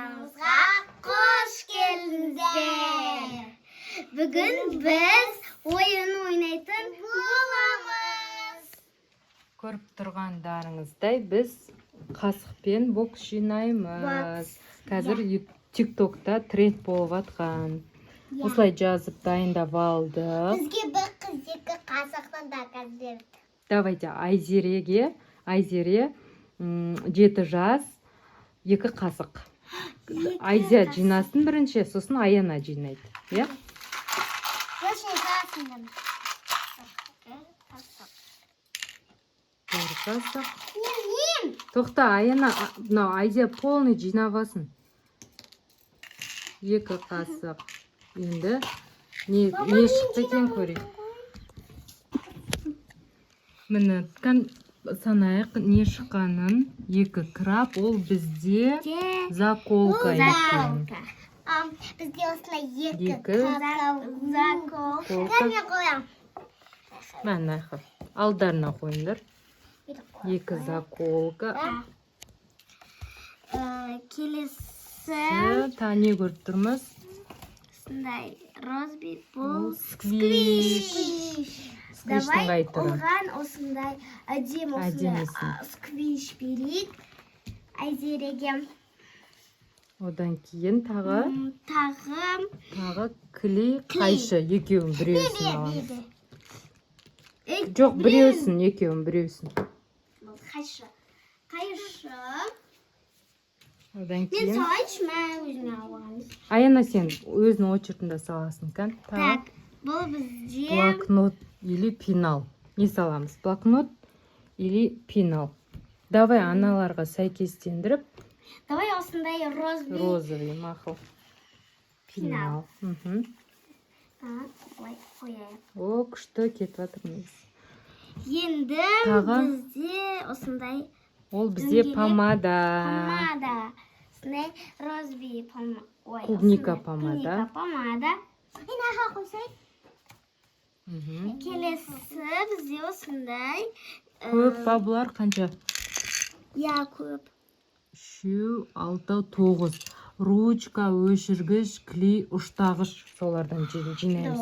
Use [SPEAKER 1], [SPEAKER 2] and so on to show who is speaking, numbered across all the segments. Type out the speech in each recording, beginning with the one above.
[SPEAKER 1] kanalımıza hoş geldiniz. Bugün biz oyun oynaytın bolamыз.
[SPEAKER 2] Көріп тұрғандарыңыздай біз қасықпен бокс жинаймыз. Қазір тиктокта тренд болып жатқан. Осылай жазып дайындап алдық.
[SPEAKER 1] Бізге бір қыз екі қасықтан заказ берді.
[SPEAKER 2] Давайте Айзере 7 жас 2 қасық. Айзия жинасын бірінші, сосын Аяна жинайды. Иә? Қасық. Тоқта, Аяна, мынау Айзия полный жинап алсын. 2 қасық. Енді не шықты екен көрейік. Міне санайық не шыққанын. 2 краб, ол бізде заколка екен.
[SPEAKER 1] Бізде осылай 2 заколка. Кәне қоям.
[SPEAKER 2] Мәнайқы. Алдарына қойыңдар. 2 заколка.
[SPEAKER 1] Келесі.
[SPEAKER 2] Тәне көріп тұрмыз.
[SPEAKER 1] Осындай розби, бұл
[SPEAKER 2] сквиш.
[SPEAKER 1] Давай оған осындай әдем осындай сквиш берейік. Айзереге.
[SPEAKER 2] Одан кейін тағы клей қайшы. Екеуін біреусін аламыз. Жоқ, біреусін, екеуін біреусін.
[SPEAKER 1] Қайшы.
[SPEAKER 2] Одан
[SPEAKER 1] Мен
[SPEAKER 2] кейін
[SPEAKER 1] салайыншы, мен өзіме алғаныз.
[SPEAKER 2] Аяна, сен өзінің очертында саласың кән.
[SPEAKER 1] Так, бұл бізде
[SPEAKER 2] Блокнот или пенал. Не саламыз? Блокнот или пенал. Давай аналарға сәйкестендіріп.
[SPEAKER 1] Давай осындай
[SPEAKER 2] Розовый мақыл. Пенал.
[SPEAKER 1] Олай қояйық.
[SPEAKER 2] О, күшті кетіп жатырмыз.
[SPEAKER 1] Енді бізде осындай
[SPEAKER 2] Ол бізде помада.
[SPEAKER 1] Осындай розби помада.
[SPEAKER 2] Клубника помада.
[SPEAKER 1] Мен аға қойсай. Келесі бізде осындай.
[SPEAKER 2] Көп па бұлар қанша?
[SPEAKER 1] Я, көп.
[SPEAKER 2] 3, 6, 9. Ручка, өшіргіш, клей, ұштағыш. Солардан жинаймыз.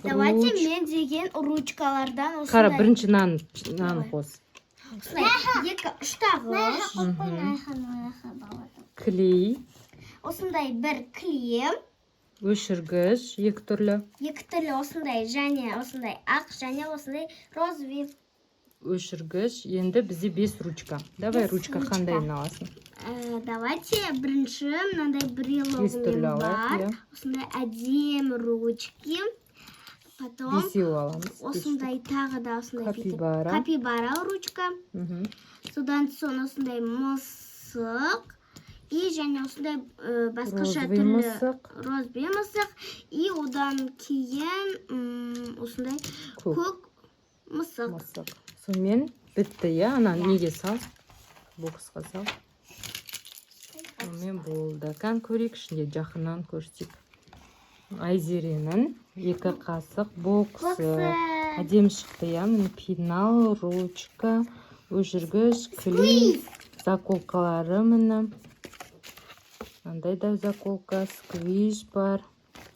[SPEAKER 1] Давайте мен деген ручкалардан осындай.
[SPEAKER 2] Қара, бірінші нан қос.
[SPEAKER 1] Екі ұштағыш.
[SPEAKER 2] Клей.
[SPEAKER 1] Осындай бір клей.
[SPEAKER 2] Өшіргіш, 2 түрлі.
[SPEAKER 1] 2 түрлі осындай және осындай ақ және осындай розовый.
[SPEAKER 2] Өшіргіш, енді бізде 5 ручка. Давай ручка қандайын аласың?
[SPEAKER 1] Давайте бірінші мынандай брелогымен бар. Осындай әдем ручки. Потом осындай тағы да осындай капибара ручка. Содан соң осындай мысық. И және осындай басқаша түрлі розби мысық. И одан кейін осындай көк мысық.
[SPEAKER 2] Сонымен бітті, я? Ана неге сал? Боксқа сал. Сонымен болды. Кән көрейік, ішінде жақыннан көрсек. Айзеренің 2 қасық боксы. Әдем шықты, я? Пенал, ручка, өшіргіш, клей, заколкалары міні. Андай да заколка, сквиш бар.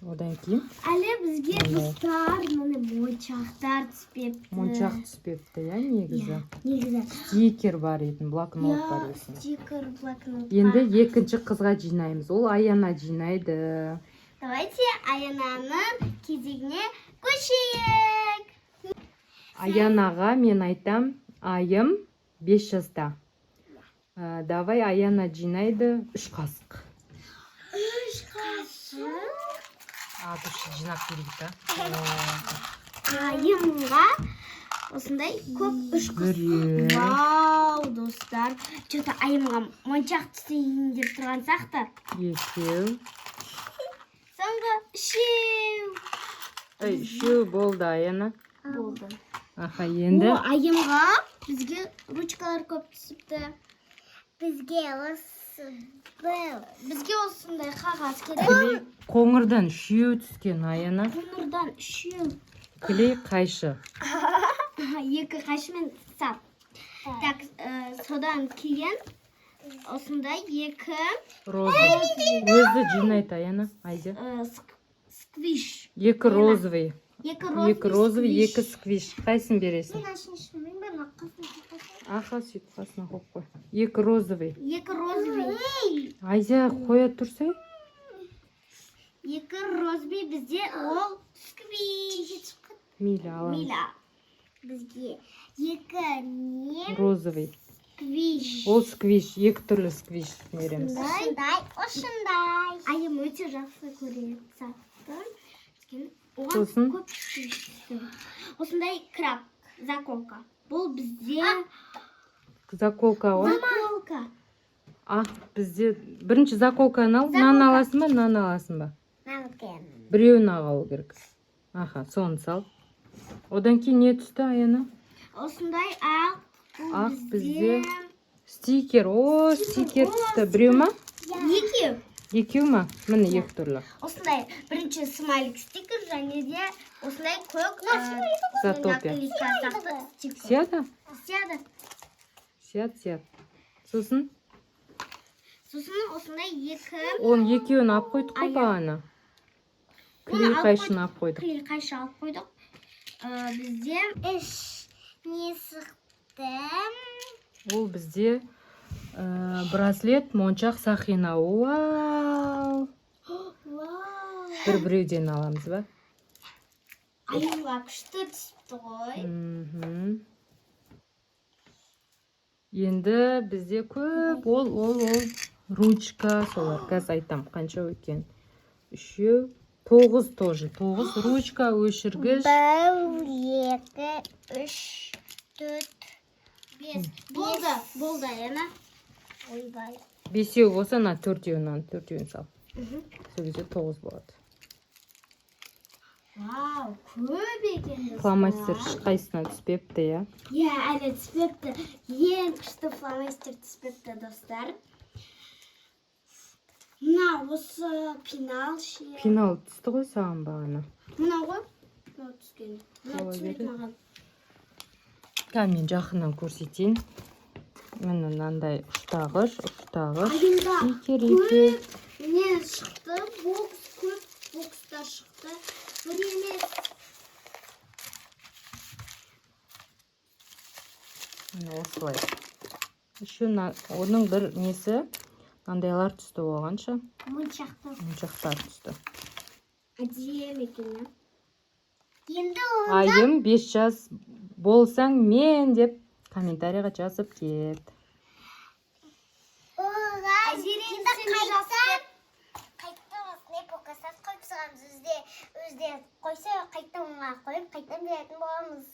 [SPEAKER 2] Одан кейін?
[SPEAKER 1] Әлі бізге бұстар, моншақтар түспепті.
[SPEAKER 2] Моншақ түспепті, я, негізі?
[SPEAKER 1] Негізі.
[SPEAKER 2] Стикер бар етін, блокнот бар етін.
[SPEAKER 1] Стикер, блокнот.
[SPEAKER 2] Енді екінші қызға жинаймыз. Ол Аяна жинайды.
[SPEAKER 1] Давайте Аянаның кезегіне көшейік.
[SPEAKER 2] Аянаға мен айтам, айым 5 жаста. Давай Аяна жинайды 3 қасық.
[SPEAKER 1] 3 қасық?
[SPEAKER 2] Дұрыс жинап берейік та.
[SPEAKER 1] Айымға осындай көп 3 қасық. Вау, достар. Что-то айымға моншақ түсейін деп тұрған сақтар.
[SPEAKER 2] 2.
[SPEAKER 1] Соңғы 3.
[SPEAKER 2] 3 болды, Аяна.
[SPEAKER 1] Болды.
[SPEAKER 2] Аха, енді.
[SPEAKER 1] Айымға бізге ручкалар көп түсіпті. Бізге осындай қағаз керек.
[SPEAKER 2] Қоңырдан 3 түскен, Аяна.
[SPEAKER 1] Қоңырдан 3.
[SPEAKER 2] Клей қайшы.
[SPEAKER 1] 2 қайшымен сап. Так, содан кейін осындай екі
[SPEAKER 2] розовый. Өзі жинайт аяна, айда.
[SPEAKER 1] сквиш.
[SPEAKER 2] Екі розовый.
[SPEAKER 1] Екі
[SPEAKER 2] Екі розовый, екі сквиш. Қайсын бересің?
[SPEAKER 1] Мен
[SPEAKER 2] Аха, сөйт қасына қойып қой. Екі розовый.
[SPEAKER 1] екі розовый.
[SPEAKER 2] Айда қоя тұрсай.
[SPEAKER 1] Екі розовый бізде ол сквиш.
[SPEAKER 2] Мейлі аламыз.
[SPEAKER 1] Мила. Бізге екі не
[SPEAKER 2] Розовый.
[SPEAKER 1] сквиш.
[SPEAKER 2] Ол сквиш. Екі түрлі сквиш береміз.
[SPEAKER 1] Осындай. Айым өте жақсы көреді затты.
[SPEAKER 2] Сосын?
[SPEAKER 1] Көп түсті. Осындай краб, заколка. Бұл бізде
[SPEAKER 2] Заколка ғой.
[SPEAKER 1] заколка.
[SPEAKER 2] Бізде бірінші заколканы ал. Нан аласың ба, нан аласың ба? Біреуін алу керек. Аха, соны сал. Одан кейін не түсті аяна?
[SPEAKER 1] Осындай ақ.
[SPEAKER 2] Ақ бізде стикер. О, стикер түсті. Біреу ма?
[SPEAKER 1] Екі.
[SPEAKER 2] Екеу ма? Міне екі түрлі.
[SPEAKER 1] Осындай бірінші смайлик стикер және де осындай көк
[SPEAKER 2] Затопия.
[SPEAKER 1] наклейка сияқты стикер.
[SPEAKER 2] Сяда?
[SPEAKER 1] Сяды.
[SPEAKER 2] Сяд. Сосын?
[SPEAKER 1] Сосын осындай екі.
[SPEAKER 2] Оның екеуін алып қойдық қой бағана. Клей қайшын алып қойдық.
[SPEAKER 1] Клей қайшы алып қойдық. Бізде үш не сықты.
[SPEAKER 2] Ол бізде браслет, моншақ, сақина. Вау! Біреуден аламыз ба?
[SPEAKER 1] Айымға күшті түсіпті ғой.
[SPEAKER 2] Енді бізде көп ол ручка солар. Қазір айтам қанша өткен. Үшеу, 9 тоже. 9 ручка, өшіргіш.
[SPEAKER 1] 1, 2, 3, 4, 5. Болды, аяна. Ойбай.
[SPEAKER 2] Бесеу болса, ана төртеуін сал. Сол кезде 9 болады.
[SPEAKER 1] Вау, көп екен.
[SPEAKER 2] Фломастер қайсына түспепті, я?
[SPEAKER 1] Я, әлі түспепті. Ең күшті фломастер түспепті, достар. Мына осы пенал ше.
[SPEAKER 2] Пенал түсті ғой саған бағана.
[SPEAKER 1] Мына ғой? Мына түскен. Мына
[SPEAKER 2] Солай
[SPEAKER 1] түспейді
[SPEAKER 2] бері.
[SPEAKER 1] маған.
[SPEAKER 2] Мен жақынан көрсетейін. Міне мынандай ұштағыш.
[SPEAKER 1] Айында
[SPEAKER 2] Стикер.
[SPEAKER 1] көп не шықты, көп бокстар шықты. Бір емес.
[SPEAKER 2] Міне осылай. Еще оның бір несі, мынандайлар түсті оғанша. Моншақтар түсті.
[SPEAKER 1] Әдем екен. Енді
[SPEAKER 2] Айым 5 жас болсаң мен деп комментарийға жазып кет.
[SPEAKER 1] Қайтты осындай покастар қойып сығамыз. Өзде қойса қайтта оңға қойып қайттан беретін боламыз.